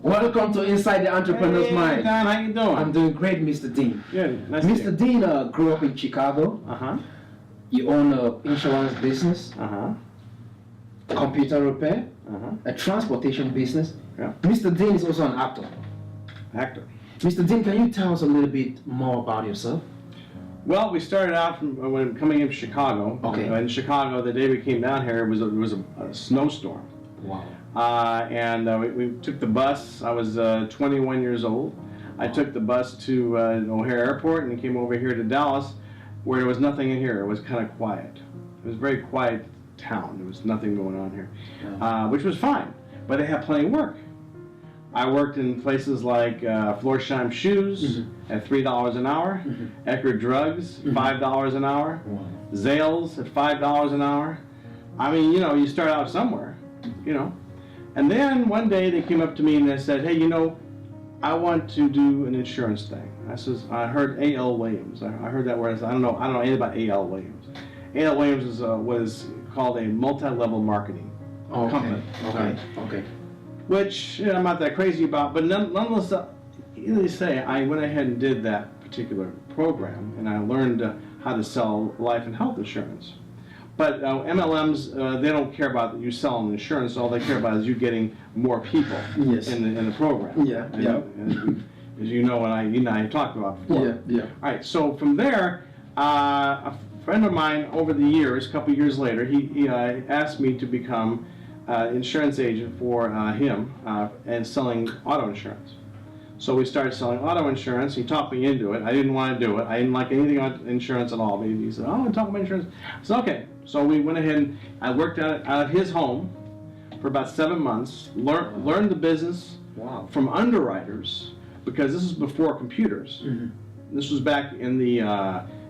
Welcome to Inside the Entrepreneur's Hey, Mind. Don, how you doing? I'm doing great, Mr. Dean. Good. Nice to Mr. Dean grew up in Chicago. Uh-huh. You own an insurance business, Uh-huh. computer repair, Uh-huh. a transportation business. Yeah. Mr. Dean is also an actor. Actor. Mr. Dean, can you tell us a little bit more about yourself? Well, we started out from when coming in Chicago. Okay. In Chicago, the day we came down here, it was a snowstorm. Wow. And we took the bus. I was 21 years old. I took the bus to O'Hare Airport and came over here to Dallas, where there was nothing in here. It was kind of quiet. It was a very quiet town. There was nothing going on here, which was fine. But they had plenty of work. I worked in places like Florsheim Shoes at $3 an hour, Eckerd Drugs, $5 an hour, Zales at $5 an hour. I mean, you know, you start out somewhere, you know. And then one day they came up to me and they said, hey, you know, I want to do an insurance thing. I heard A.L. Williams. I heard that word. I don't know anything about A.L. Williams. A.L. Williams was called a multi-level marketing company. Okay. Which I'm not that crazy about, but nonetheless, I went ahead and did that particular program, and I learned how to sell life and health insurance. But MLMs, they don't care about you selling insurance. All they care about is you getting more people in the program. Yeah. As you know, and I talked about before. Yeah. All right. So from there, a friend of mine over the years, a couple years later, he asked me to become insurance agent for him and selling auto insurance. So we started selling auto insurance. He talked me into it. I didn't want to do it. I didn't like anything on insurance at all. He said, "Oh, talk about insurance." I said, "Okay." So we went ahead and I worked out of his home for about 7 months. Learned the business from underwriters, because this is before computers. This was back in the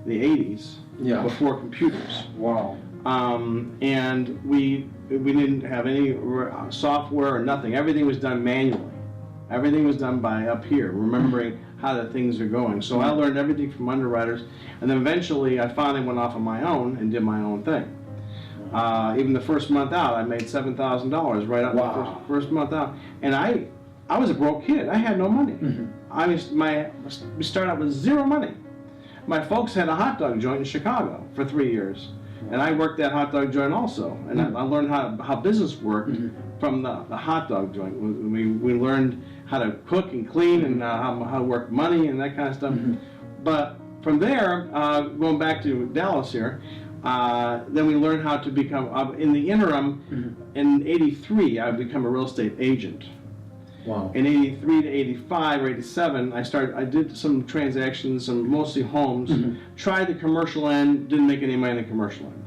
80s, before computers. Wow. And we didn't have any software or nothing. Everything was done manually. Everything was done by up here, remembering how the things are going. So I learned everything from underwriters, and then eventually I finally went off on my own and did my own thing. Even the first month out, I made $7,000 right out the first month out, and I was a broke kid. I had no money. We started out with zero money. My folks had a hot dog joint in Chicago for 3 years. And I worked that hot dog joint also, and I learned how business worked from the hot dog joint. We learned how to cook and clean and how to work money and that kind of stuff. But from there, going back to Dallas here, then we learned how to become, in the interim, in '83, I become a real estate agent. Wow. In '83 to '85 or '87, I did some transactions, mostly homes. Tried the commercial end, didn't make any money in the commercial end.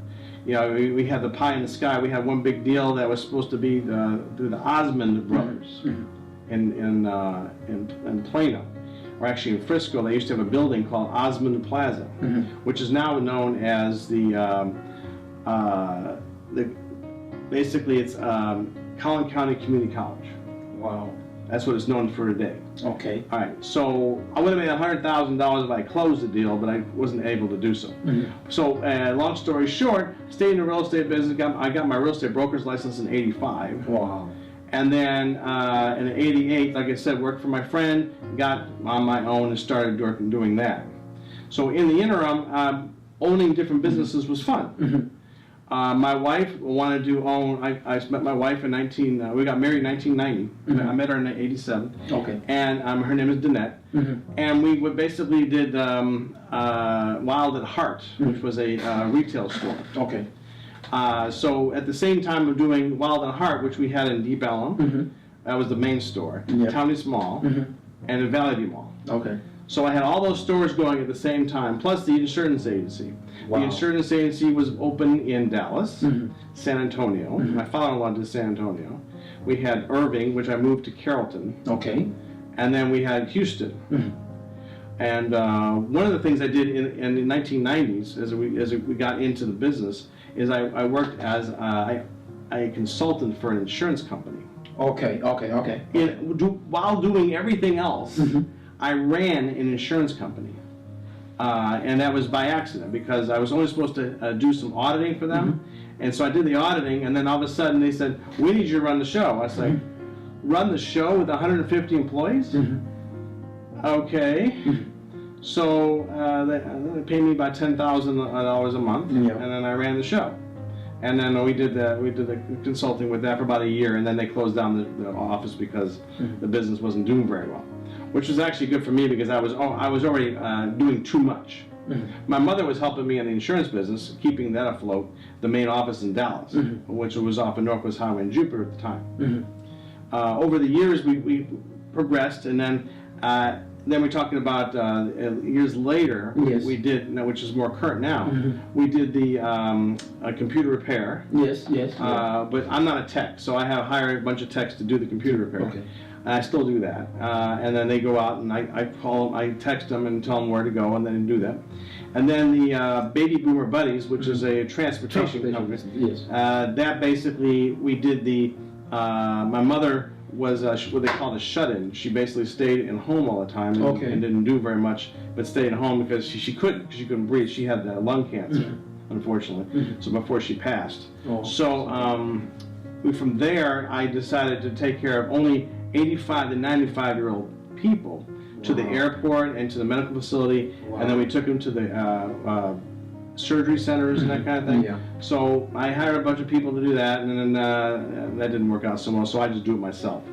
You know, we had the pie in the sky. We had one big deal that was supposed to be through the Osmond brothers in Plano, or actually in Frisco. They used to have a building called Osmond Plaza, which is now known as basically it's Collin County Community College. Wow. That's what it's known for today. Okay. All right, so I would have made $100,000 if I closed the deal, but I wasn't able to do so. So, long story short, stayed in the real estate business. I got my real estate broker's license in '85. Wow. And then in '88, like I said, worked for my friend, got on my own and started doing that. So in the interim, owning different businesses was fun. My wife wanted to own. I met my wife in we got married in 1990. I met her in '87. Okay. And her name is Danette. And we basically did Wild at Heart, which was a retail store. Okay. So at the same time of doing Wild at Heart, which we had in Deep Ellum, that was the main store, Townies Mall, and in Valley View Mall. Okay. So I had all those stores going at the same time, plus the insurance agency. Wow. The insurance agency was open in Dallas, San Antonio. My father-in-law did San Antonio. We had Irving, which I moved to Carrollton. Okay. And then we had Houston. And one of the things I did in the 1990s, as we got into the business, is I worked as a consultant for an insurance company. Okay. While doing everything else, I ran an insurance company. And that was by accident, because I was only supposed to do some auditing for them. And so I did the auditing, and then all of a sudden they said, "We need you to run the show." I was like, run the show with 150 employees? Okay. So they paid me about $10,000 a month, Yeah. and then I ran the show. And then we did the consulting with that for about a year, and then they closed down the office because the business wasn't doing very well, which was actually good for me because I was already doing too much. My mother was helping me in the insurance business, keeping that afloat, the main office in Dallas, which was off of Northwest Highway in Jupiter at the time. Over the years, we progressed, and then we're talking about years later, Yes. we did, which is more current now, we did the computer repair. Yes, yes. But I'm not a tech, so I have hired a bunch of techs to do the computer repair. Okay. And I still do that. And then they go out and I call them, I text them and tell them where to go, and then do that. And then the Baby Boomer Buddies, which is a transportation company. Yes. That basically, we did the, my mother was what they call a shut-in. She basically stayed in home all the time and didn't do very much, but stayed at home because she couldn't breathe. She had lung cancer, unfortunately. So before she passed. Oh. So from there, I decided to take care of only 85 to 95-year-old people to the airport and to the medical facility, and then we took them to the surgery centers and that kind of thing. Yeah. So I hired a bunch of people to do that, and then that didn't work out so well, so I just do it myself.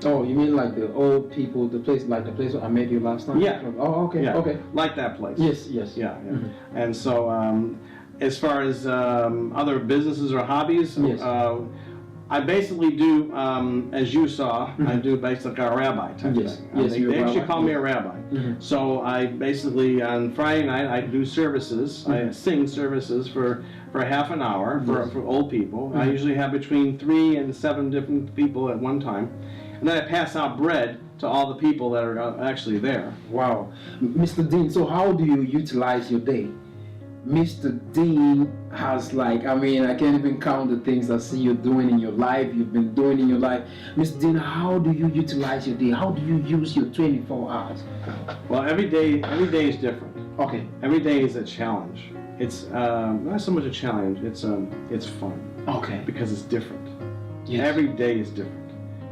Oh, you mean like the old people, the place where I met you last time? Yeah. Oh, okay, Yeah. okay. Like that place. Yes, yes. Yeah, yeah. And so as far as other businesses or hobbies, Yes. I basically do, as you saw, I do basically a rabbi type Yes. thing. Yes, They you're a actually rabbi. call me a rabbi. So I basically, on Friday night, I do services. I sing services for half an hour for old people. I usually have between 3 and 7 different people at one time. And then I pass out bread to all the people that are actually there. Wow. Mr. Dean, so how do you utilize your day? Mr. Dean has I can't even count the things I see you doing in your life, you've been doing in your life. Mr. Dean, how do you utilize your day? How do you use your 24 hours? Well, every day is different. Okay. Every day is a challenge. It's not so much a challenge, it's fun. Okay. Because it's different. Yes. Every day is different.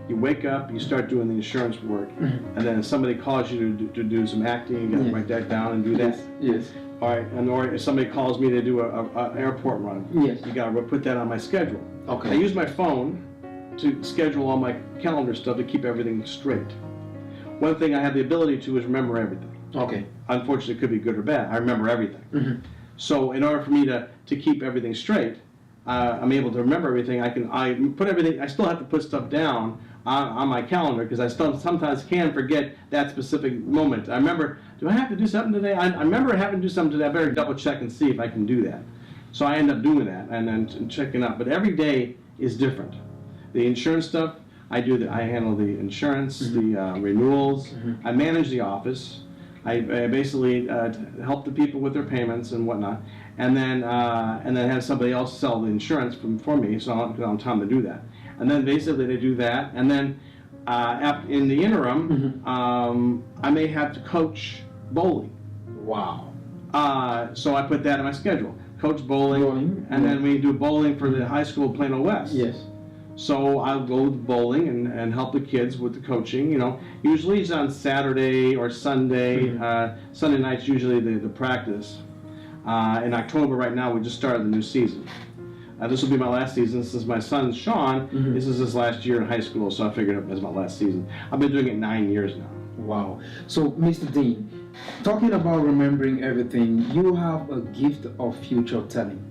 You wake up, you start doing the insurance work, and then if somebody calls you to do some acting, you gotta write that down and do that. Yes. All right, or if somebody calls me to do a airport run, Yes. you gotta put that on my schedule. Okay. I use my phone to schedule all my calendar stuff to keep everything straight. One thing I have the ability to is remember everything. Okay. Unfortunately, it could be good or bad. I remember everything. So in order for me to keep everything straight, I'm able to remember everything. I put everything. I still have to put stuff down on my calendar because I still sometimes can forget that specific moment. I remember, do I have to do something today? I remember having to do something today. I better double check and see if I can do that. So I end up doing that and then checking up. But every day is different. The insurance stuff, I handle the insurance, the renewals. I manage the office. I basically help the people with their payments and whatnot, and then have somebody else sell the insurance for me, so I don't have time to do that. And then basically they do that, and then in the interim, I may have to coach bowling. Wow. So I put that in my schedule. Coach bowling, and then we do bowling for the high school Plano West. Yes. So I'll go bowling and help the kids with the coaching. Usually it's on Saturday or Sunday. Sunday night's usually the practice. In October right now, we just started the new season. This will be my last season since my son Sean. This is his last year in high school, so I figured it was my last season. I've been doing it 9 years now. Wow. So, Mr. Dean, talking about remembering everything, you have a gift of future telling.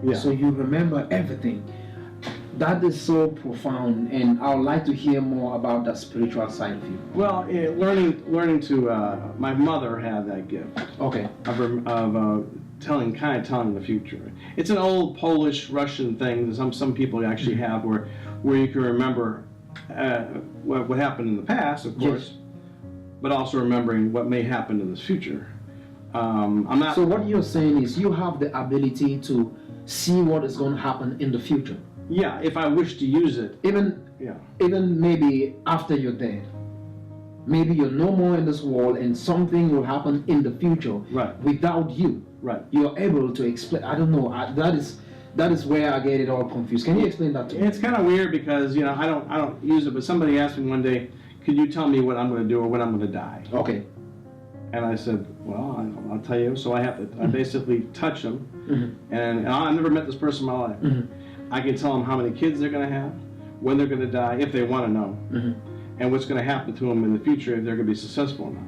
Yeah. So you remember everything. That is so profound, and I would like to hear more about that spiritual side of you. Well, learning to. My mother had that gift. Okay. Of telling the future. It's an old Polish Russian thing that some people actually have where you can remember what happened in the past, of course, but also remembering what may happen in the future. I'm not. So what you're saying is you have the ability to see what is going to happen in the future. Yeah, if I wish to use it. Even maybe after you're dead. Maybe you're no more in this world and something will happen in the future. Right. Without you. Right. You're able to explain. I don't know. That is where I get it all confused. Can you explain that to me? It's kind of weird because, you know, I don't use it, but somebody asked me one day, could you tell me what I'm going to do or when I'm going to die? Okay. And I said, well, I'll tell you. So I basically touch them, and I've never met this person in my life. I can tell them how many kids they're going to have, when they're going to die, if they want to know, and what's going to happen to them in the future if they're going to be successful or not.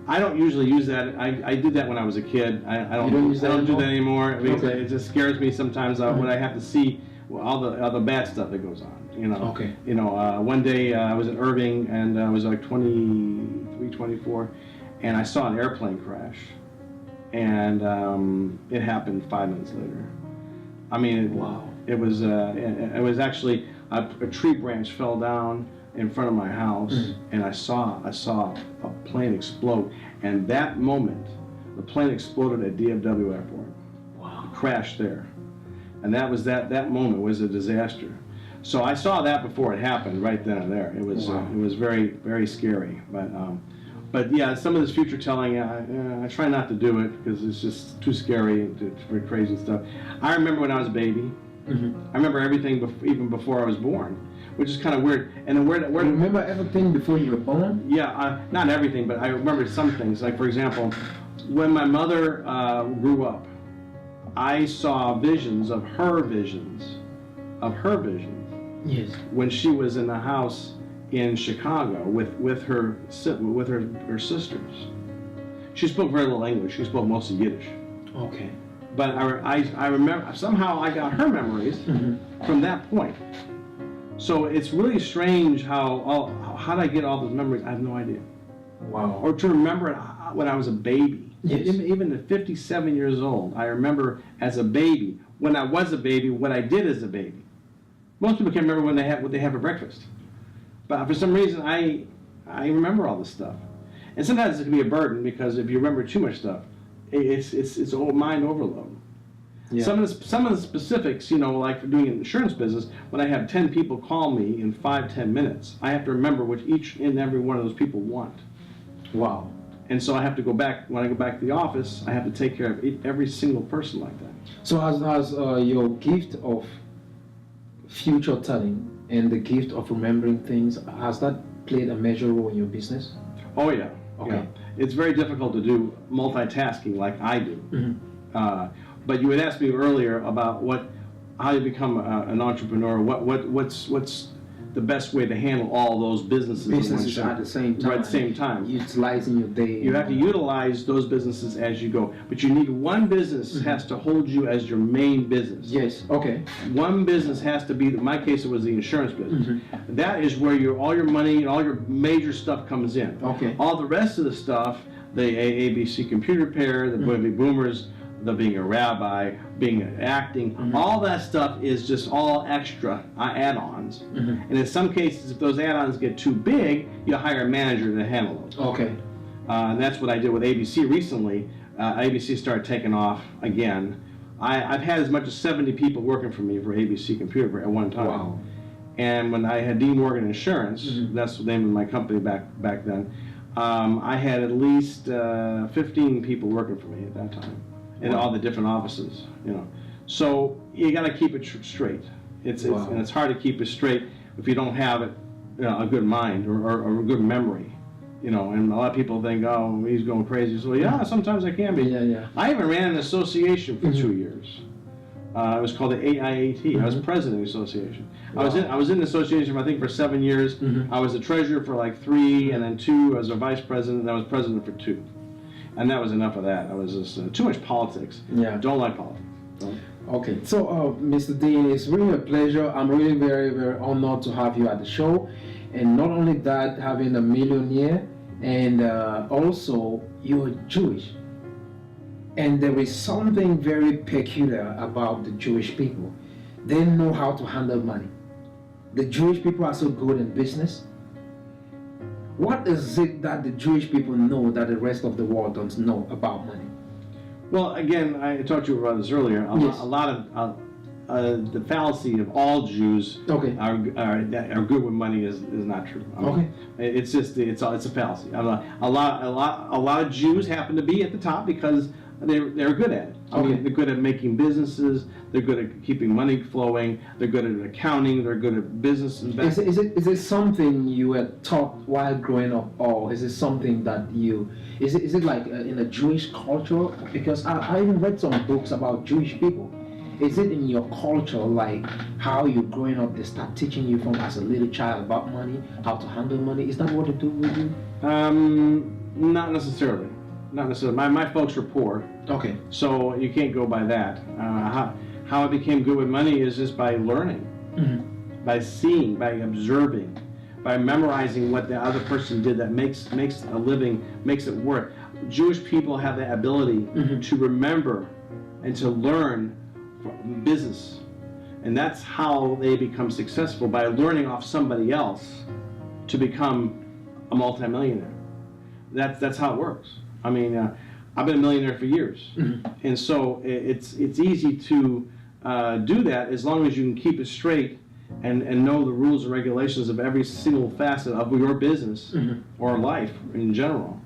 I don't usually use that. I did that when I was a kid. I don't do that anymore. Because it just scares me sometimes when I have to see all the bad stuff that goes on. You know. Okay. You know, one day I was in Irving and I was like 23, 24, and I saw an airplane crash, and it happened 5 minutes later. I mean, Wow. It was actually a tree branch fell down in front of my house, and I saw a plane explode, and that moment the plane exploded at DFW Airport. Wow. Crashed there, and that moment was a disaster. So I saw that before it happened, right then and there. It was it was very, very scary, but yeah, some of this future telling, I try not to do it because it's just too scary and for crazy stuff. I remember when I was a baby. I remember everything even before I was born, which is kind of weird. And then where You remember everything before you were born? yeah, not everything, but I remember some things. Like, for example, when my mother grew up, I saw visions of her visions, Yes. when she was in the house in Chicago with her sisters. She spoke very little English. She spoke mostly Yiddish. Okay. But I remember, somehow I got her memories from that point. So it's really strange how did I get all those memories? I have no idea. Wow. Or to remember it when I was a baby. Yes. Even at 57 years old, I remember as a baby, when I was a baby, what I did as a baby. Most people can't remember what they have for breakfast. But for some reason, I remember all this stuff. And sometimes it can be a burden because if you remember too much stuff, it's all mind overload. Yeah. Some of the specifics, you know, like for doing an insurance business, when I have 10 people call me in 5-10 minutes, I have to remember what each and every one of those people want. Wow. And so I have to go back, when I go back to the office, I have to take care of every single person like that. So has your gift of future telling and the gift of remembering things, has that played a major role in your business? Oh yeah. Okay. Yeah. It's very difficult to do multitasking like I do. But you had asked me earlier about how you become an entrepreneur. What's the best way to handle all those businesses At the same time. Right, at the same time. Utilizing your day. You have to utilize those businesses as you go. But you need one business has to hold you as your main business. Yes. Okay. One business has to be, in my case it was the insurance business. That is where all your money and all your major stuff comes in. Okay. All the rest of the stuff, the ABC computer repair, the baby boomers, the being a rabbi, being acting, all that stuff is just all extra add-ons. And in some cases, if those add-ons get too big, you hire a manager to handle those. Okay. And that's what I did with ABC recently. ABC started taking off again. I've had as much as 70 people working for me for ABC Computer at one time. Wow. And when I had D. Morgan Insurance, that's the name of my company back then, I had at least 15 people working for me at that time in all the different offices, you know. So you got to keep it straight. And it's hard to keep it straight if you don't have it, you know, a good mind or a good memory, you know. And a lot of people think, oh, he's going crazy. So yeah, sometimes I can be. Yeah. I even ran an association for 2 years. It was called the AIAT. I was president of the association. Wow. I was in the association, I think, for 7 years. I was the treasurer for like 3, and then 2 as a vice president, and I was president for 2. And that was enough of that. I was just too much politics. Yeah. Don't like politics. Okay, so Mr. Dean, it's really a pleasure. I'm really very, very honored to have you at the show. And not only that, having a millionaire, and also you're Jewish. And there is something very peculiar about the Jewish people. They know how to handle money. The Jewish people are so good in business. What is it that the Jewish people know that the rest of the world don't know about money? Well, again, I talked to you about this earlier. Yes. A lot of the fallacy of all Jews are good with money is not true. It's just it's a fallacy. A lot of Jews happen to be at the top because they're good at it. I mean, they're good at making businesses. They're good at keeping money flowing. They're good at accounting. They're good at business investment. Is it something you were taught while growing up, or is it something that is it like in a Jewish culture? Because I even read some books about Jewish people. Is it in your culture, like how you growing up, they start teaching you from as a little child about money, how to handle money? Is that what they do with you? Not necessarily. Not necessarily. My folks were poor. Okay. So you can't go by that. How I became good with money is just by learning, by seeing, by observing, by memorizing what the other person did that makes a living, makes it work. Jewish people have the ability to remember and to learn from business. And that's how they become successful, by learning off somebody else to become a multimillionaire. That's how it works. I mean, I've been a millionaire for years, and so it's easy to do that as long as you can keep it straight and know the rules and regulations of every single facet of your business or life in general.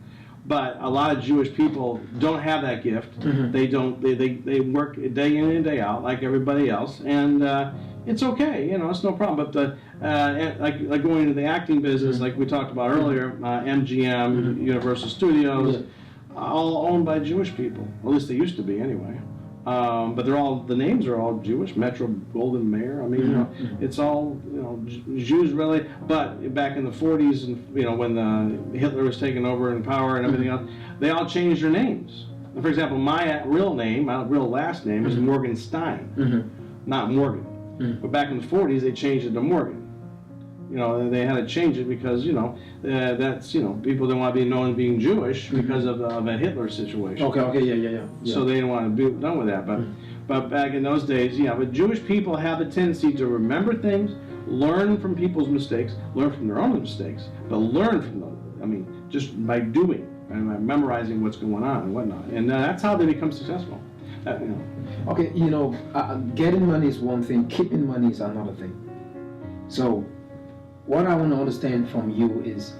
But a lot of Jewish people don't have that gift. They don't. They work day in and day out like everybody else, and it's okay. You know, it's no problem. But like going into the acting business, like we talked about earlier, MGM, Universal Studios. All owned by Jewish people. Well, at least they used to be, anyway. But the names are all Jewish. Metro Golden Mayer. I mean, you know, it's all Jews really. But back in the 40s, and when Hitler was taking over in power and everything else, they all changed their names. For example, my real name, my real last name is Morgan Stein, not Morgan. But back in the 40s, they changed it to Morgan. You know, they had to change it because that's people didn't want to be known as being Jewish because of a Hitler situation. Okay, yeah. So they didn't want to be done with that. But back in those days, but Jewish people have a tendency to remember things, learn from people's mistakes, learn from their own mistakes, but learn from them. I mean, just by doing and by memorizing what's going on and whatnot, and that's how they become successful. Okay, getting money is one thing, keeping money is another thing. So what I want to understand from you is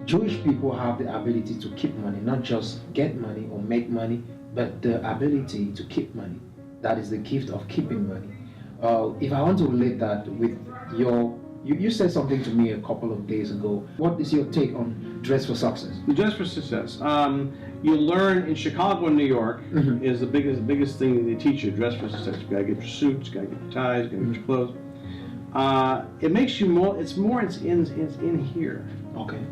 Jewish people have the ability to keep money, not just get money or make money, but the ability to keep money. That is the gift of keeping money. If I want to relate that with you said something to me a couple of days ago. What is your take on Dress for Success? Dress for Success. You learn in Chicago and New York is the biggest thing they teach you. Dress for Success. You gotta get your suits, you gotta get your ties, you gotta get your clothes. It makes you more. It's in here. Okay.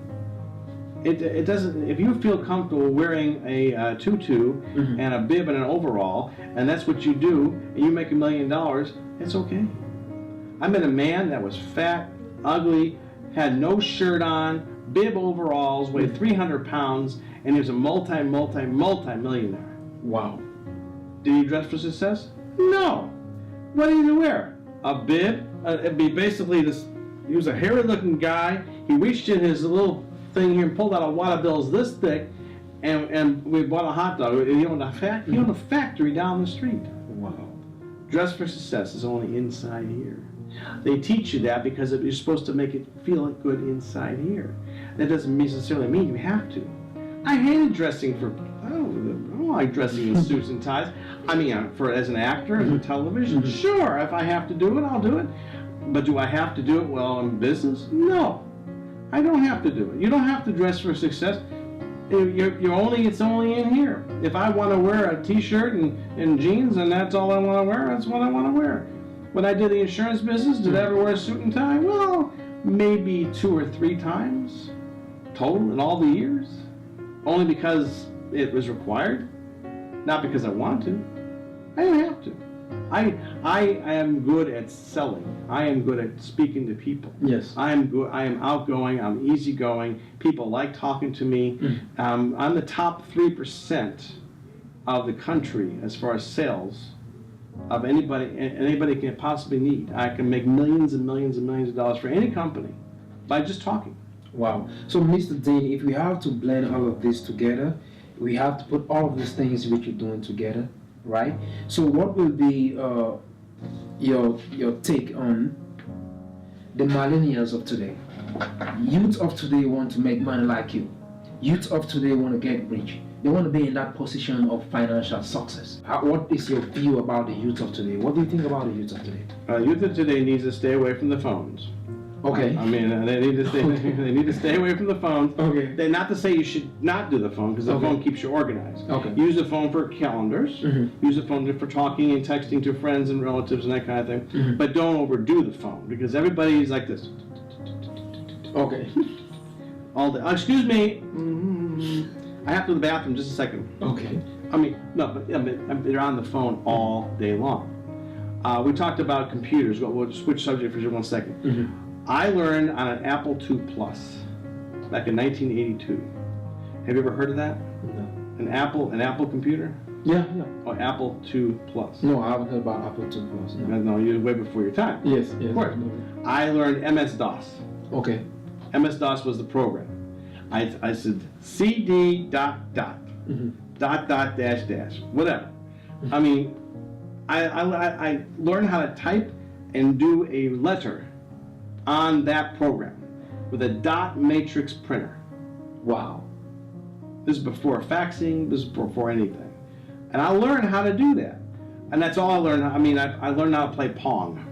It doesn't. If you feel comfortable wearing a tutu and a bib and an overall, and that's what you do, and you make $1 million, it's okay. I met a man that was fat, ugly, had no shirt on, bib overalls, weighed 300 pounds, and he was a multi-millionaire. Wow. Did he dress for success? No. What did he wear? A bib. It'd be basically this. He was a hairy-looking guy. He reached in his little thing here and pulled out a wad of bills this thick, and we bought a hot dog. He owned a factory down the street. Wow. Dress for Success is only inside here. They teach you that because you're supposed to make it feel good inside here. That doesn't necessarily mean you have to. I hated dressing for. I don't like dressing in suits and ties. I mean, as an actor, in television, sure. If I have to do it, I'll do it. But do I have to do it while I'm in business? No, I don't have to do it. You don't have to dress for success. It's only in here. If I want to wear a T-shirt and jeans, and that's all I want to wear, that's what I want to wear. When I did the insurance business, did I ever wear a suit and tie? Well, maybe 2 or 3 times total in all the years. Only because it was required, not because I want to. I don't have to. I am good at selling. I am good at speaking to people. Yes. I am good. I am outgoing. I'm easygoing. People like talking to me. I'm the top 3% of the country as far as sales of anybody can possibly need. I can make millions and millions and millions of dollars for any company by just talking. Wow. So, Mr. Dean, if we have to blend all of this together, we have to put all of these things which you're doing together, right? So, what will be your take on the millennials of today? Youth of today want to make money like you. Youth of today want to get rich. they want to be in that position of financial success. What is your view about the youth of today? What do you think about the youth of today? Youth of today needs to stay away from the phones. Okay. I mean, they need to stay. They need to stay away from the phones. Okay. They're not to say you should not do the phone, because the Okay. phone keeps you organized. Okay. Use the phone for calendars. Mm-hmm. Use the phone for talking and texting to friends and relatives and that kind of thing. Mhm. But don't overdo the phone, because everybody's like this Okay. all day. Excuse me. I have to go to the bathroom. Just a second. Okay. I mean, no, but they're on the phone all day long. We talked about computers. We'll switch subject for just 1 second. Mm-hmm. I learned on an Apple II Plus back in 1982. Have you ever heard of that? No. An Apple computer? Yeah, yeah. Oh, Apple II Plus. No, I haven't heard about Apple II Plus. No. No, you're way before your time. Yes, yes. Of course. I learned MS-DOS. Okay. MS-DOS was the program. I said CD dot dot Mm-hmm. dot dot dash dash whatever. I mean, I learned how to type and do a letter on that program with a dot matrix printer. Wow. This is before faxing. This is before anything, and I learned how to do that. And that's all I learned. I mean, I learned how to play Pong.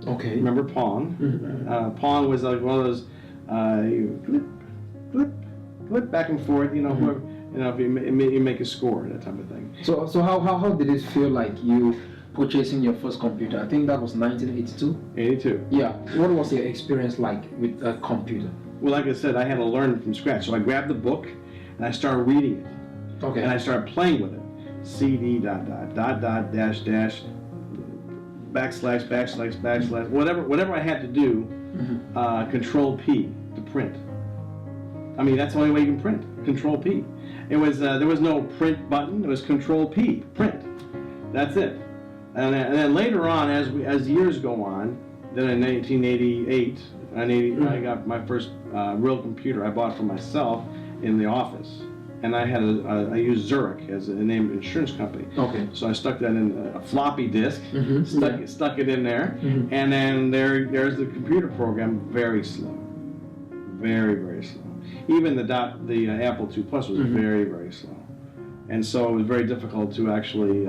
Okay. Remember Pong? Mhm. Pong was like one of those you flip back and forth. You know, whoever, if you make a score, that type of thing. So how did it feel like you purchasing your first computer? I think that was 1982. 82. Yeah. What was your experience like with a computer? Well, like I said, I had to learn from scratch. So I grabbed the book and I started reading it, Okay. and I started playing with it. CD dot dot dot dot dash dash backslash backslash backslash whatever I had to do. Mhm. Control P to print. I mean, that's the only way you can print. Control P. It was there was no print button. It was Control P, print. That's it. And then later on, as years go on, then in 1988, I got my first real computer. I bought it for myself in the office, and I used Zurich as a name insurance company. Okay. So I stuck that in a floppy disk, Mhm. stuck it in there, Mhm. and then there's the computer program. Very slow, very very slow. Even the Apple II Plus was Mhm. very very slow, and so it was very difficult to actually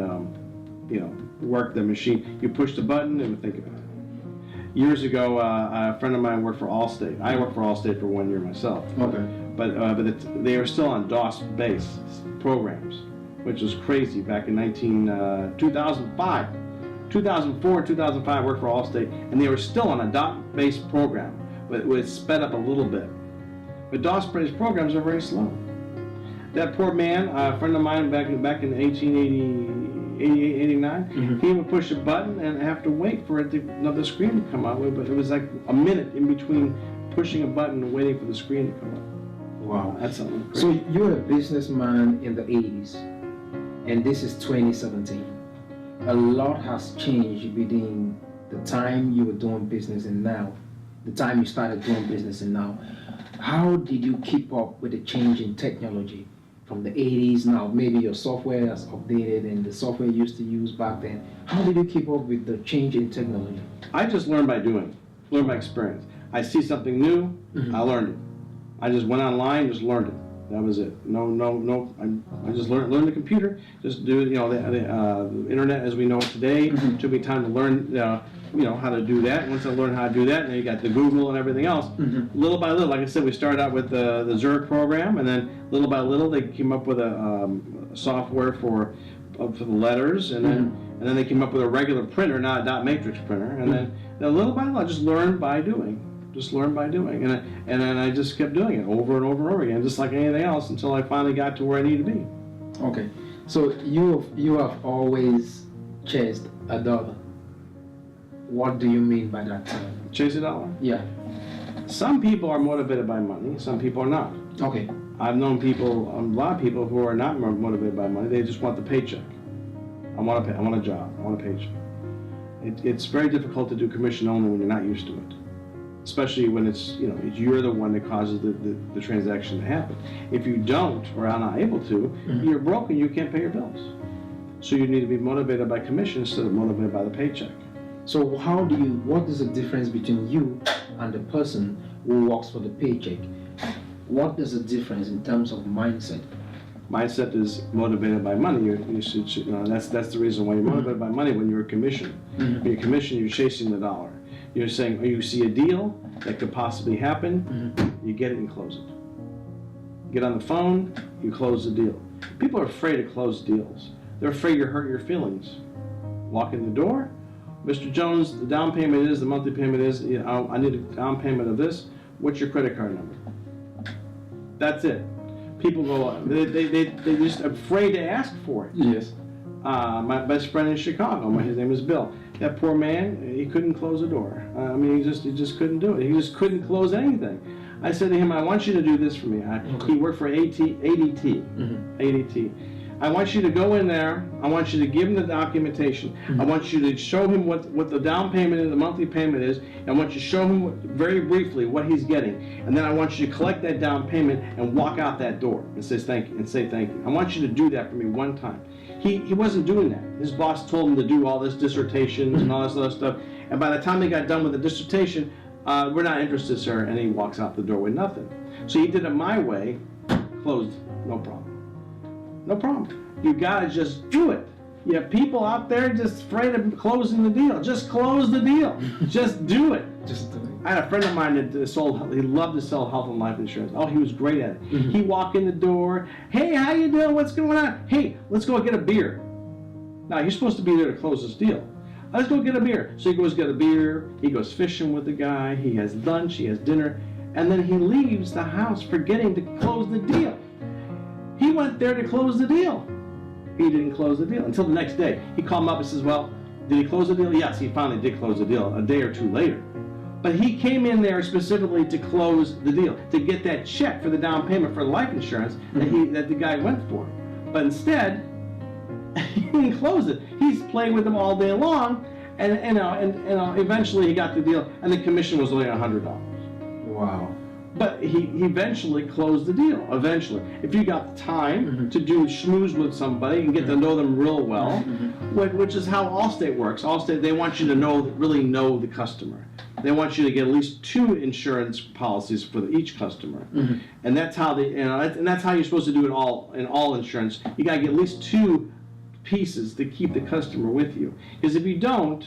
work the machine. You push the button, it would think about it. Years ago, a friend of mine worked for Allstate. I worked for Allstate for 1 year myself. Okay. But they were still on DOS-based programs, which was crazy back in 2005. 2004, 2005, I worked for Allstate, and they were still on a DOS-based program, but it was sped up a little bit. But DOS-based programs are very slow. That poor man, a friend of mine back in 1988, 89, Mhm. he would push a button and have to wait for another screen to come out. But it was like a minute in between pushing a button and waiting for the screen to come up. Wow. That's something crazy. So you're a businessman in the 80s, and this is 2017. A lot has changed between the time you were doing business and now, the time you started doing business and now. How did you keep up with the change in technology from the 80s now? Maybe your software has updated and the software you used to use back then. How did you keep up with the change in technology? I just learned by doing, learned by experience. I see something new, Mhm. I learned it. I just went online, just learned it. That was it. No. I just learned the computer. Just do the internet as we know it today. Mhm. Took me time to learn how to do that. Once I learned how to do that, then you got the Google and everything else. Mhm. Little by little, like I said, we started out with the Zurich program, and then little by little they came up with a software for the letters, and then they came up with a regular printer, not a dot matrix printer, and then little by little, I just learned by doing. And then I just kept doing it over and over and over again, just like anything else, until I finally got to where I needed to be. Okay, so you have always chased a dollar. What do you mean by that term? Chase a dollar. Yeah. Some people are motivated by money. Some people are not. Okay. I've known people, a lot of people who are not motivated by money. They just want the paycheck. I want a job. I want a paycheck. It's very difficult to do commission only when you're not used to it. Especially when you're the one that causes the transaction to happen. If you don't, or are not able to, you're broke and you can't pay your bills. So you need to be motivated by commission instead of motivated by the paycheck. So what is the difference between you and the person who works for the paycheck? What is the difference in terms of mindset? mindset is motivated by money. You should, that's the reason why you're motivated by money when you're a commission. When you're commissioned, you're chasing the dollar. You're saying, oh, you see a deal that could possibly happen, you get it and close it. You get on the phone, you close the deal. People are afraid to close deals. They're afraid you hurt your feelings. Walk in the door, Mr. Jones, the down payment is, the monthly payment is, I need a down payment of this. What's your credit card number? That's it. People go, they're just afraid to ask for it. Yes. My best friend in Chicago, his name is Bill. That poor man, he couldn't close the door. I mean, he just couldn't do it. He just couldn't close anything. I said to him, I want you to do this for me. He worked for ADT. ADT. I want you to go in there. I want you to give him the documentation. I want you to show him what the down payment and the monthly payment is. I want you to show him very briefly what he's getting. And then I want you to collect that down payment and walk out that door and say thank you. I want you to do that for me one time. He wasn't doing that. His boss told him to do all this dissertations and all this other stuff. And by the time they got done with the dissertation, we're not interested, sir. And he walks out the door with nothing. So he did it my way, closed, no problem. No problem. You gotta just do it. You have people out there just afraid of closing the deal. Just close the deal. Just do it. Just do it. I had a friend of mine that sold, he loved to sell health and life insurance. Oh, he was great at it. He'd walk in the door, hey, how you doing? What's going on? Hey, let's go get a beer. Now, you're supposed to be there to close this deal. Let's go get a beer. So he goes get a beer, he goes fishing with the guy, he has lunch, he has dinner, and then he leaves the house forgetting to close the deal. He went there to close the deal. He didn't close the deal until the next day. He called him up and says, well, did he close the deal? Yes, he finally did close the deal a day or two later. But he came in there specifically to close the deal, to get that check for the down payment for life insurance that the guy went for. But instead, he didn't close it. He's playing with them all day long, and eventually he got the deal, and the commission was only $100. Wow. But he eventually closed the deal. Eventually, if you got the time to do schmooze with somebody and get to know them real well, which is how Allstate works. Allstate, they want you to really know the customer. They want you to get at least 2 insurance policies for each customer, and that's how and that's how you're supposed to do it all in all insurance. You got to get at least 2 pieces to keep the customer with you. Because if you don't,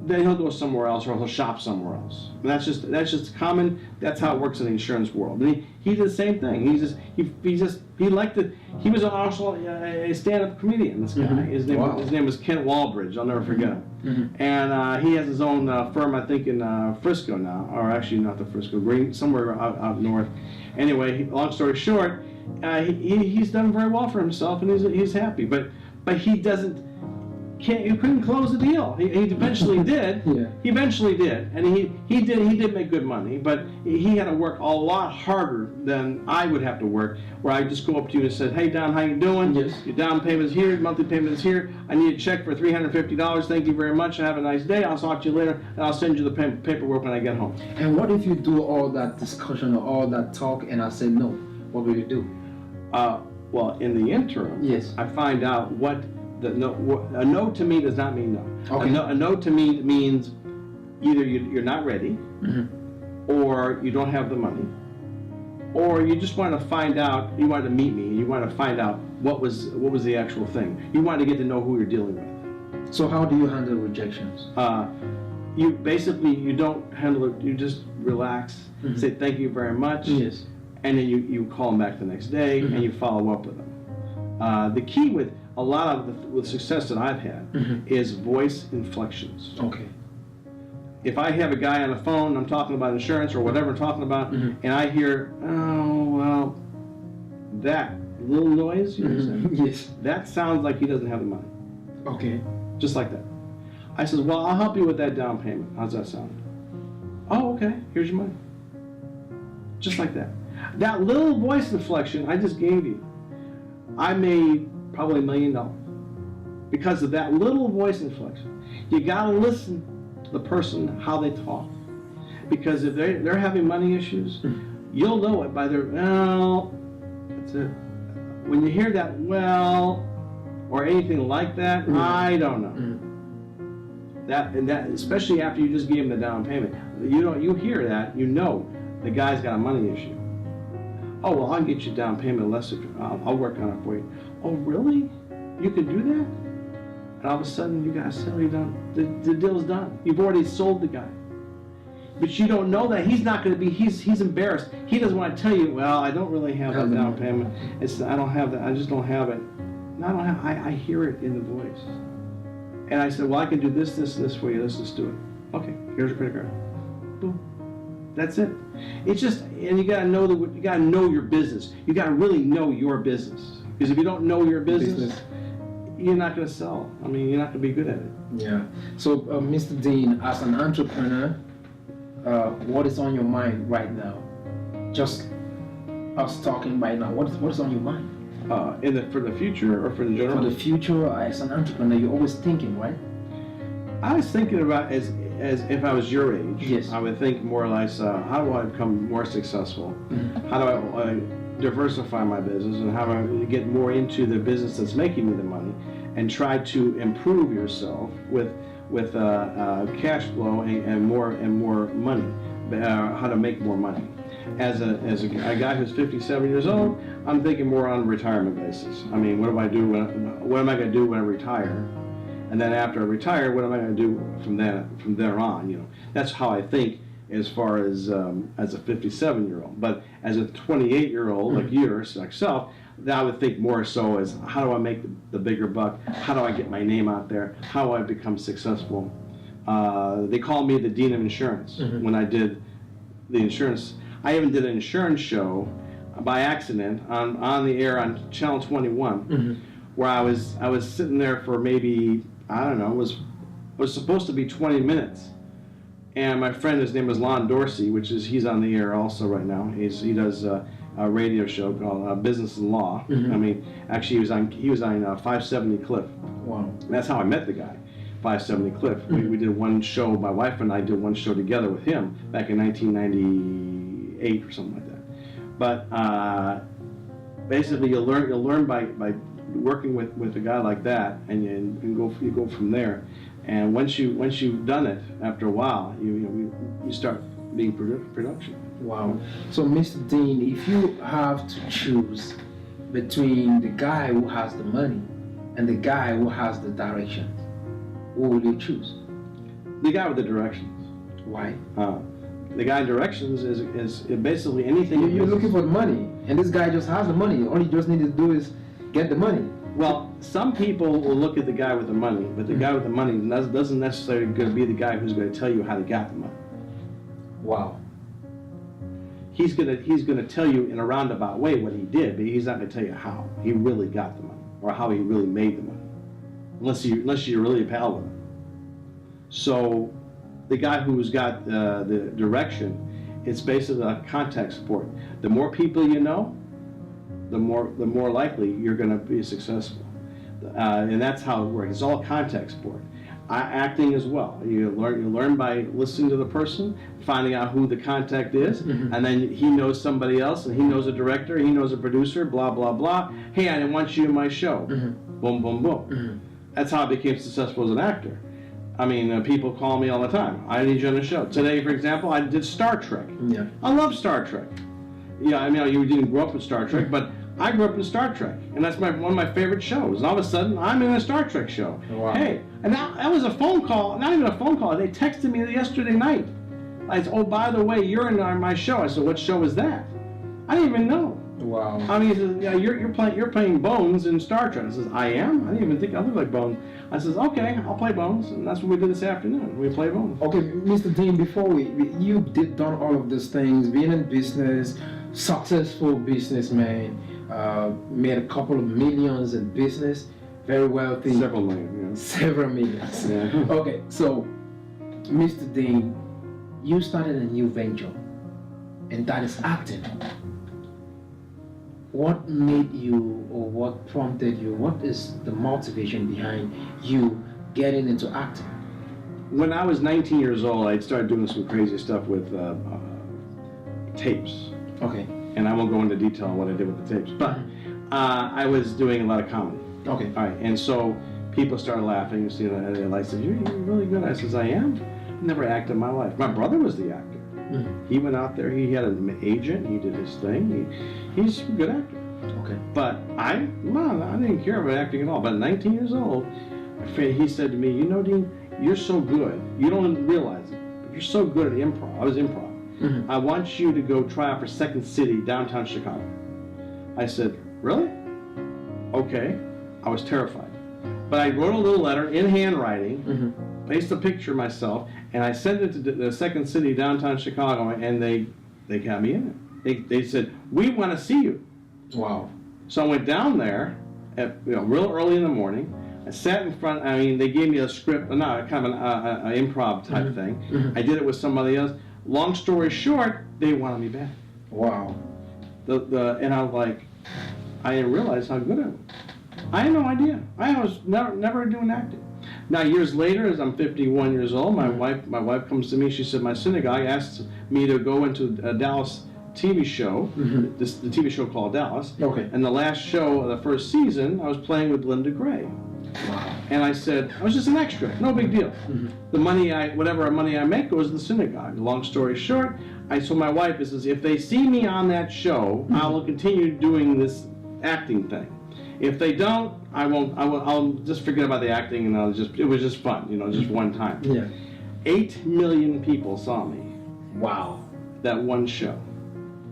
then he'll go somewhere else or he'll shop somewhere else. And that's just common. That's how it works in the insurance world. And he did the same thing. He was also a stand-up comedian. This guy. His name was Kent Walbridge. I'll never forget him. And he has his own firm, I think, in Frisco now, or actually not the Frisco, Green, somewhere out north. Anyway, long story short, he's done very well for himself, and he's happy. But he he couldn't close the deal. He eventually did. He eventually did, and he did make good money. But he had to work a lot harder than I would have to work. Where I just go up to you and said, "Hey Don, how you doing? Yes. Your down payment is here. Monthly payment is here. I need a check for $350. Thank you very much. Have a nice day. I'll talk to you later, and I'll send you the paperwork when I get home." And what if you do all that discussion or all that talk and I say no? What will you do? Well, in the interim, Yes. I find out what. A no to me does not mean no. Okay. A no to me means either you're not ready, or you don't have the money, or you just want to find out. You want to meet me. You want to find out what was the actual thing. You want to get to know who you're dealing with. So how do you handle rejections? You don't handle it. You just relax. Say thank you very much. Yes. And then you call them back the next day and you follow up with them. The key with a lot of the success that I've had is voice inflections. Okay. If I have a guy on the phone, I'm talking about insurance or whatever I'm talking about, and I hear, oh, well, that little noise, you understand? Yes. That sounds like he doesn't have the money. Okay. Just like that. I says, well, I'll help you with that down payment. How's that sound? Oh, okay. Here's your money. Just like that. That little voice inflection I just gave you, I made probably $1 million because of that little voice inflection. You gotta listen to the person, how they talk, because if they're having money issues, you'll know it by their well. That's it. When you hear that well or anything like that, I don't know. That especially after you just gave them the down payment, you hear that, you know the guy's got a money issue. Oh, well, I'll get you down payment less. I'll work on it for you. Oh, really? You can do that? And all of a sudden, you guys sell you done. The deal's done. You've already sold the guy. But you don't know that he's not going to be. He's embarrassed. He doesn't want to tell you. Well, I don't really have that down payment. I don't have that. I just don't have it. No, I don't have. I hear it in the voice. And I said, well, I can do this, this, and this for you. Let's just do it. Okay. Here's a credit card. Boom. That's it. It's just, and you gotta know you gotta know your business. You gotta really know your business. Because if you don't know your business, you're not gonna sell. I mean, you're not gonna be good at it. Yeah. So, Mr. Dean, as an entrepreneur, what is on your mind right now? Just us talking right now. What is on your mind? For the future or for the general? For the future, as an entrepreneur, you're always thinking, right? I was thinking about as if I was your age. Yes. I would think more or less, how do I become more successful? Mm-hmm. How do I diversify my business, and how do I get more into the business that's making me the money, and try to improve yourself with cash flow and more money. How to make more money. As a guy who's 57 years old, I'm thinking more on a retirement basis. I mean, what do I do? What am I going to do when I retire? And then after I retire, what am I going to do from there on? You know, that's how I think as far as a 57-year-old. But as a 28-year-old like yours, like self, I would think more so as how do I make the bigger buck? How do I get my name out there? How do I become successful? They called me the Dean of Insurance when I did the insurance. I even did an insurance show by accident on the air on Channel 21, where I was sitting there for maybe, I don't know, it was supposed to be 20 minutes. And my friend, his name was Lon Dorsey, he's on the air also right now. He does a radio show called Business and Law. I mean, actually he was on 570 Cliff. Wow. And that's how I met the guy, 570 Cliff. We did one show, my wife and I did one show together with him back in 1998 or something like that. But basically you learn by working with a guy like that, and you go from there. And once you've done it, after a while, you start being production. Wow. So, Mr. Dean, if you have to choose between the guy who has the money and the guy who has the directions, what will you choose? The guy with the directions. Why? The guy in directions is basically anything. You're looking for the money, and this guy just has the money. All you just need to do is get the money. Well, some people will look at the guy with the money, but the guy with the money doesn't necessarily going to be the guy who's going to tell you how to get the money. Wow. He's gonna tell you in a roundabout way what he did, but he's not going to tell you how he really got the money or how he really made the money, unless you're really a pal with him. So, the guy who's got the direction, it's basically a contact sport. The more people you know, the more likely you're going to be successful, and that's how it works. It's all contact sport. Acting as well. You learn by listening to the person, finding out who the contact is, and then he knows somebody else, and he knows a director, he knows a producer, blah blah blah. Hey, I want you in my show. Boom boom boom. That's how I became successful as an actor. I mean, people call me all the time. I need you on the show. Today, for example, I did Star Trek. Yeah. I love Star Trek. Yeah, I mean, you didn't grow up with Star Trek, but I grew up in Star Trek, and that's one of my favorite shows. And all of a sudden, I'm in a Star Trek show. Wow. Hey, and that was a phone call, not even a phone call. They texted me yesterday night. I said, oh, by the way, you're in my show. I said, what show is that? I didn't even know. Wow. I mean, he says, yeah, you're playing Bones in Star Trek. I says, I am? I didn't even think I look like Bones. I says, okay, I'll play Bones, and that's what we did this afternoon. We play Bones. Okay, Mr. Dean, before you done all of these things, being in business, successful businessman, made a couple of millions in business, very wealthy. Several million, yeah. Several millions. Yeah. Okay, so, Mr. Dean, you started a new venture, and that is acting. What made you, or what prompted you, what is the motivation behind you getting into acting? When I was 19 years old, I started doing some crazy stuff with tapes. Okay. And I won't go into detail on what I did with the tapes, but I was doing a lot of comedy. Okay. All right, and so people started laughing, and they said, you're really good. I said, I am? Never acted in my life. My brother was the actor. He went out there. He had an agent. He did his thing. He's a good actor. Okay. But I didn't care about acting at all. But at 19 years old, he said to me, "You know, Dean, you're so good. You don't realize it, but you're so good at improv." I was improv. I want you to go try out for Second City, downtown Chicago. I said, "Really? Okay." I was terrified. But I wrote a little letter in handwriting, placed a picture of myself, and I sent it to the Second City, downtown Chicago, and they got me in it. They said, "We want to see you." Wow. So I went down there at real early in the morning. I sat in front. I mean, they gave me a script, not kind of an improv type thing. I did it with somebody else. Long story short, they wanted me back. Wow. And I was like, I didn't realize how good I was. I had no idea. I was never doing acting. Now years later, as I'm 51 years old, my wife comes to me. She said my synagogue asked me to go into a Dallas TV show, the TV show called Dallas. Okay. And the last show of the first season, I was playing with Linda Gray. Wow. And I said, I was just an extra, no big deal. The money whatever money I make goes to the synagogue. Long story short, I told my wife, if they see me on that show, I will continue doing this acting thing. If they don't, I won't. I'll just forget about the acting, and it was just fun, just one time. Yeah. 8 million people saw me. Wow. That one show.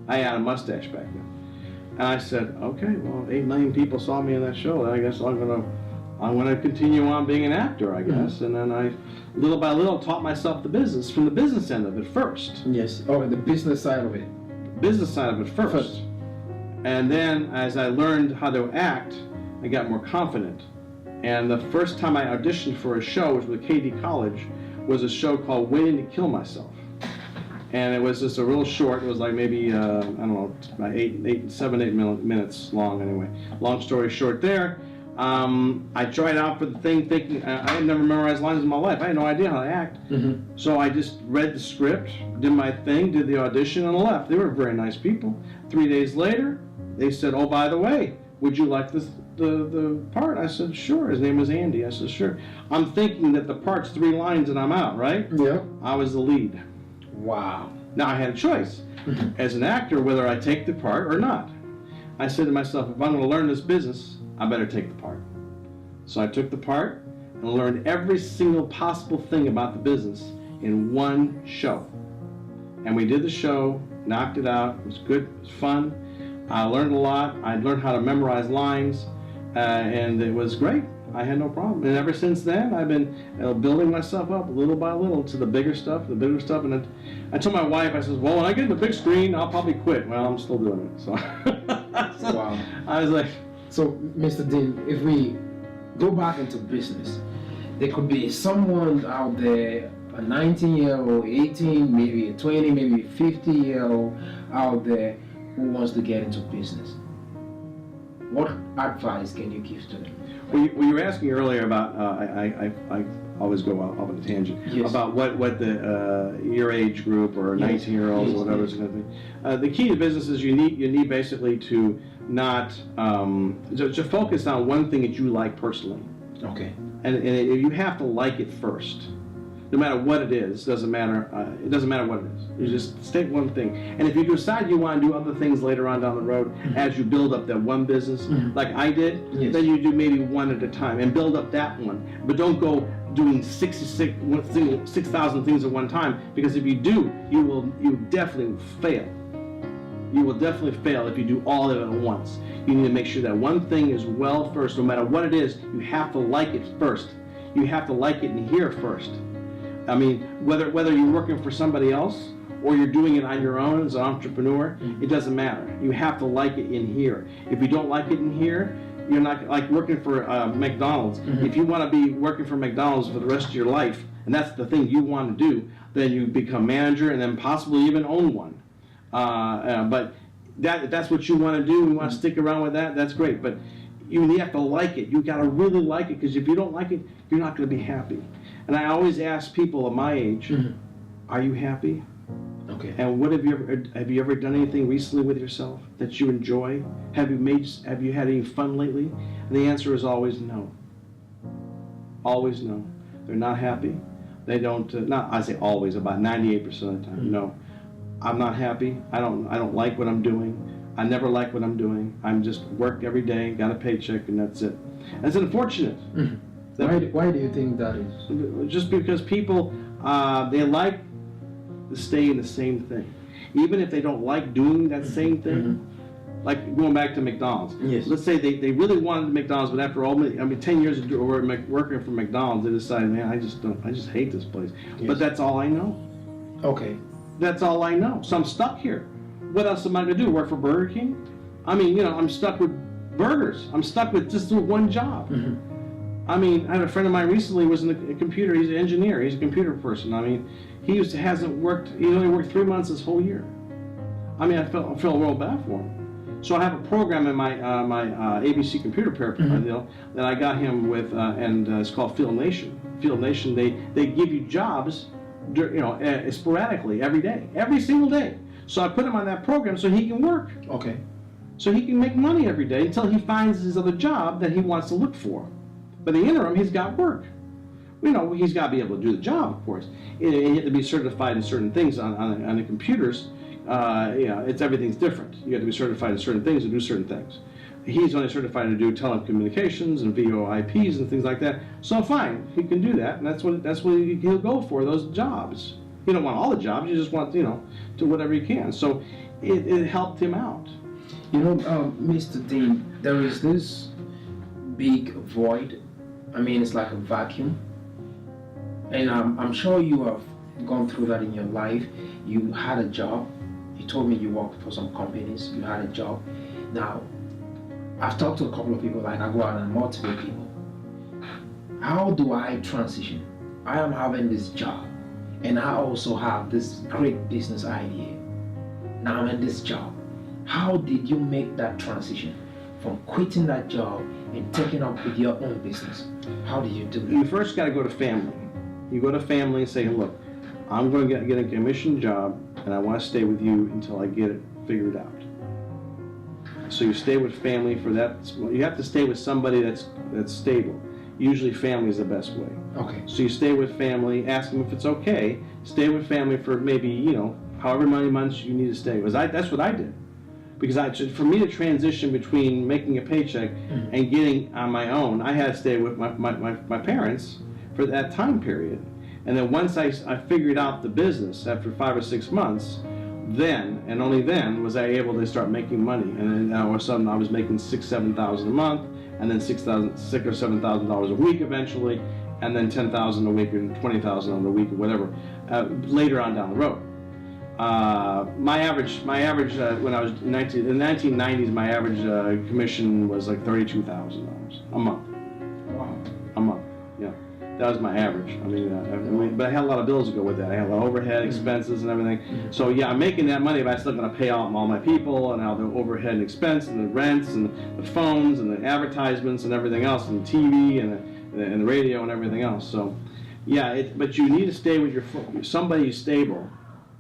I had a mustache back then. And I said, okay, well, 8 million people saw me in that show. Then I guess I'm gonna continue on being an actor, I guess. And then I, little by little, taught myself the business from the business end of it first. Yes. Oh, the business side of it. Business side of it first. And then as I learned how to act, I got more confident. And the first time I auditioned for a show, which was at KD College, was a show called Waiting to Kill Myself. And it was just a real short. It was like maybe, I don't know, about 7, 8 minutes long anyway. Long story short there. I tried out for the thing thinking, I had never memorized lines in my life. I had no idea how to act. So I just read the script, did my thing, did the audition, and left. They were very nice people. 3 days later, they said, oh, by the way, would you like the part? I said, sure. His name was Andy. I said, sure. I'm thinking that the part's 3 lines and I'm out, right? Yeah. I was the lead. Wow. Now I had a choice as an actor whether I take the part or not. I said to myself, if I'm going to learn this business, I better take the part. So I took the part and learned every single possible thing about the business in one show. And we did the show, knocked it out. It was good, it was fun. I learned a lot. I learned how to memorize lines, and it was great. I had no problem. And ever since then, I've been building myself up little by little to the bigger stuff. And I told my wife, I said, well, when I get in the big screen, I'll probably quit. Well, I'm still doing it. So, Wow. I was like, so, Mr. Dean, if we go back into business, there could be someone out there, a 19-year-old, 18, maybe a 20, maybe 50-year-old out there who wants to get into business. What advice can you give to them? well, you were asking earlier about, I always go off on a tangent, Yes. about what the your age group or 19-year-olds or whatever is going to be. The key to business is you need basically to not, to focus on one thing that you like personally. Okay. And you have to like it first. No matter what it is, doesn't matter. It doesn't matter what it is. You just stick one thing. And if you decide you want to do other things later on down the road, as you build up that one business, like I did, Yes. then you do maybe one at a time and build up that one. But don't go doing 6,000 things at one time, because if you do, you definitely fail. You will definitely fail if you do all of it at once. You need to make sure that one thing is well first. No matter what it is, you have to like it first. You have to like it in here first. I mean, whether you're working for somebody else or you're doing it on your own as an entrepreneur, it doesn't matter. You have to like it in here. If you don't like it in here, you're not like working for McDonald's. If you want to be working for McDonald's for the rest of your life, and that's the thing you want to do, then you become manager and then possibly even own one. But if that's what you want to do, you want to stick around with that, that's great. But you have to like it. You got to really like it, because if you don't like it, you're not going to be happy. And I always ask people of my age, are you happy? Okay. And what have you ever done anything recently with yourself that you enjoy? Have you had any fun lately? And the answer is always no. Always no. They're not happy. They don't. Not I say always. About 98% of the time, no. I'm not happy. I don't like what I'm doing. I never like what I'm doing. I'm just work every day, got a paycheck, and that's it. It's unfortunate. Why do you think that is? Just because people, they like to stay in the same thing. Even if they don't like doing that same thing, like going back to McDonald's. Yes. Let's say they really wanted McDonald's, but after 10 years of working for McDonald's, they decided, man, I just hate this place. Yes. But that's all I know. Okay. That's all I know. So I'm stuck here. What else am I gonna do? Work for Burger King? I mean, I'm stuck with burgers. I'm stuck with just one job. I mean, I had a friend of mine recently was in the computer. He's an engineer. He's a computer person. I mean, he hasn't worked. He only worked 3 months this whole year. I mean, I feel real bad for him. So I have a program in my ABC computer deal that I got him with, and it's called Field Nation. Field Nation. They give you jobs, sporadically every single day. So I put him on that program so he can work. Okay. So he can make money every day until he finds his other job that he wants to look for. But in the interim, he's got work. He's got to be able to do the job, of course. You have to be certified in certain things on the computers. Everything's different. You have to be certified in certain things to do certain things. He's only certified to do telecommunications and VoIPs and things like that. So fine, he can do that, and that's what he'll go for, those jobs. You don't want all the jobs. You just want do whatever you can. So it helped him out. Mr. Dean, there is this big void. I mean, it's like a vacuum. And I'm sure you have gone through that in your life. You had a job. You told me you worked for some companies. You had a job. Now, I've talked to a couple of people, like I go out and motivate people. How do I transition? I am having this job, and I also have this great business idea. Now I'm in this job. How did you make that transition from quitting that job and taking up with your own business? How did you do it? You first got to go to family. You go to family and say, look, I'm going to get a commission job, and I want to stay with you until I get it figured out. So you stay with family for that. You have to stay with somebody that's stable. Usually family is the best way. Okay. So you stay with family, ask them if it's okay. Stay with family for maybe, however many months you need to stay. Because that's what I did. Because for me to transition between making a paycheck and getting on my own, I had to stay with my parents for that time period. And then once I figured out the business after 5 or 6 months, then and only then was I able to start making money. And then all of a sudden I was making $6,000-7,000 a month, and then $6,000 or $7,000 a week eventually, and then $10,000 a week and $20,000 a week or whatever later on down the road. My average when I was in the 1990s, my average commission was like $32,000 a month. Wow. A month, yeah. That was my average. I mean, but I had a lot of bills to go with that. I had a lot of overhead expenses and everything. So yeah, I'm making that money, but I'm still going to pay out all my people and all the overhead and expense and the rents and the phones and the advertisements and everything else and the TV and the radio and everything else. So yeah, but you need to stay with somebody stable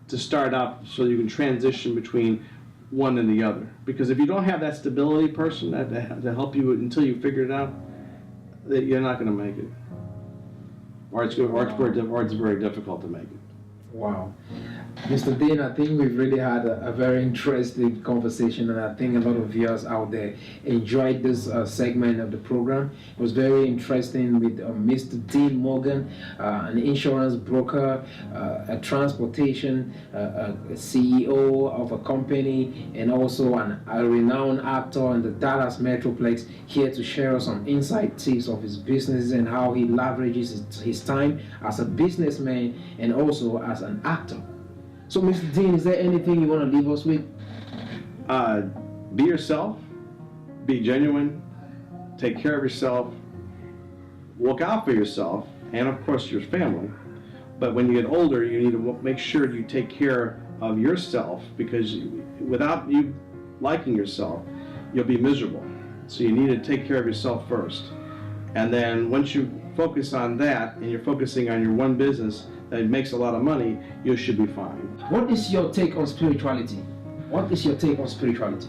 to start out so you can transition between one and the other. Because if you don't have that stability person to help you until you figure it out, that you're not going to make it. Or it's very difficult to make it. Wow. Mr. Dean, I think we've really had a very interesting conversation, and I think a lot of viewers out there enjoyed this segment of the program. It was very interesting with Mr. Dean Morgan, an insurance broker, a transportation a CEO of a company, and also a renowned actor in the Dallas Metroplex, here to share some insight tips of his business and how he leverages his time as a businessman and also as an actor. So, Mr. Dean, is there anything you want to leave us with? Be yourself, be genuine, take care of yourself, look out for yourself, and of course your family. But when you get older, you need to make sure you take care of yourself, because without you liking yourself, you'll be miserable. So you need to take care of yourself first. And then once you focus on that, and you're focusing on your one business that makes a lot of money, you should be fine. What is your take on spirituality? What is your take on spirituality?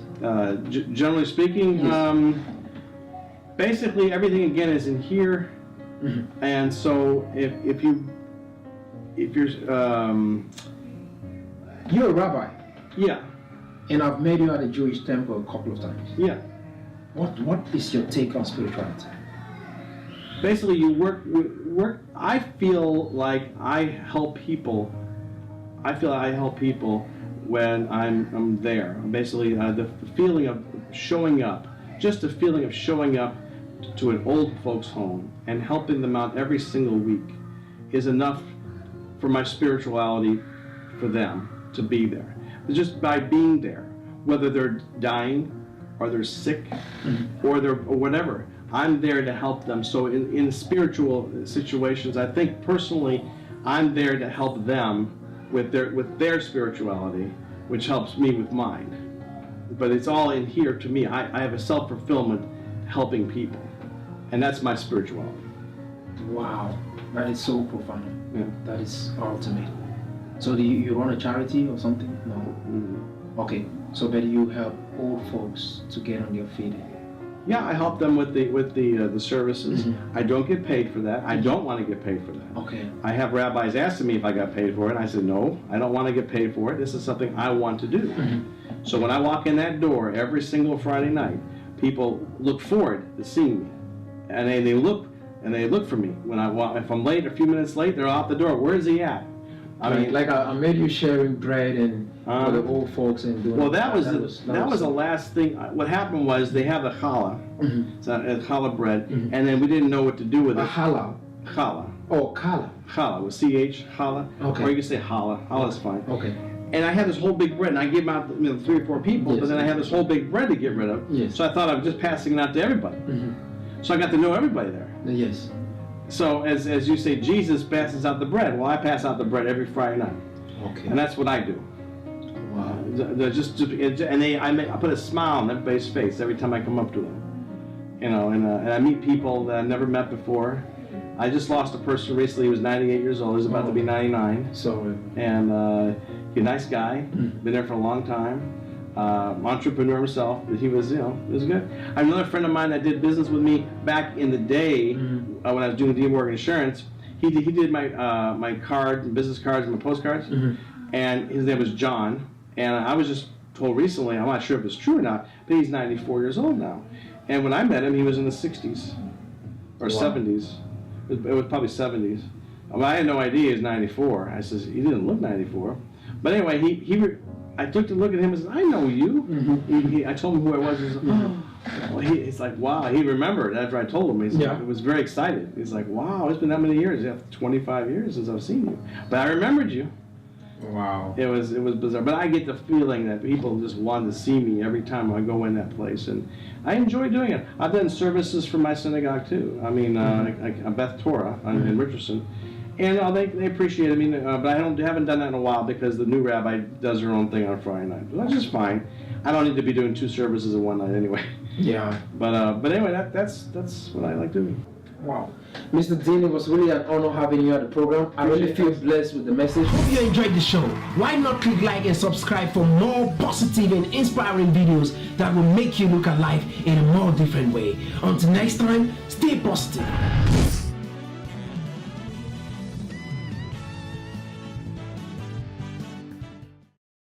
Generally speaking, Yes. Basically everything again is in here, and so if you're You're a rabbi, Yeah, and I've met you at a Jewish temple a couple of times. yeah. What is your take on spirituality? Basically, you work. I feel like I help people. I feel I help people when I'm there. Basically, the feeling of showing up, just the feeling of showing up to an old folks' home and helping them out every single week is enough for my spirituality for them to be there. Just by being there, whether they're dying or they're sick or whatever, I'm there to help them. So in spiritual situations, I think personally, I'm there to help them with their spirituality, which helps me with mine. But it's all in here to me. I have a self-fulfillment helping people, and that's my spirituality. Wow, that is so profound. Yeah. That is ultimate. So do you run a charity or something? No. Mm-hmm. Okay. So but you help old folks to get on their feet. Yeah, I help them with the services. I don't get paid for that. I don't want to get paid for that. Okay. I have rabbis asking me if I got paid for it. I said, no, I don't want to get paid for it. This is something I want to do. So when I walk in that door every single Friday night, people look forward to seeing me. And they look for me. When I walk, if I'm late, a few minutes late, they're out the door. Where is he at? I mean, like I made you sharing bread and for the old folks and doing. well, that was the last thing. What happened was they have the challah, it's a challah bread, and then we didn't know what to do with A it. halal. Challah, Oh, kala. challah with ch challah, Okay. or you can say challah. Challah is fine. Okay. And I had this whole big bread, and I gave them out to 3 or 4 people, Yes. but then I had this whole big bread to get rid of. Yes. So I thought I was just passing it out to everybody. So I got to know everybody there. Yes. So as you say, Jesus passes out the bread. Well, I pass out the bread every Friday night, Okay. and that's what I do. Wow. I put a smile on everybody's face every time I come up to them, you know, and I meet people that I've never met before. I just lost a person recently. He was 98 years old. He's about to be 99, So. and he's a nice guy. Been there for a long time. Entrepreneur himself. He was, it was good. I have another friend of mine that did business with me back in the day when I was doing D. Morgan Insurance. He did my cards, business cards, and my postcards, and his name was John. And I was just told recently, I'm not sure if it's true or not, but he's 94 years old now. And when I met him, he was in the 60s or 70s. It was probably 70s. I had no idea he was 94. I says, he didn't look 94. But anyway, I took to look at him and said, I know you. I told him who I was. He said, well, he's like, wow. He remembered after I told him. He was very excited. He's like, wow, it's been that many years. Yeah, 25 years since I've seen you. But I remembered you. Wow. It was bizarre. But I get the feeling that people just want to see me every time I go in that place. And I enjoy doing it. I've done services for my synagogue too. I mean, Beth Torah in Richardson. And they appreciate it. I mean, but I haven't done that in a while because the new rabbi does her own thing on Friday night. But that's just fine. I don't need to be doing 2 services in one night anyway. Yeah. But anyway, that's what I like doing. Wow. Mr. Dean, it was really an honor having you at the program. I really feel blessed with the message. If you enjoyed the show, why not click like and subscribe for more positive and inspiring videos that will make you look at life in a more different way. Until next time, stay positive.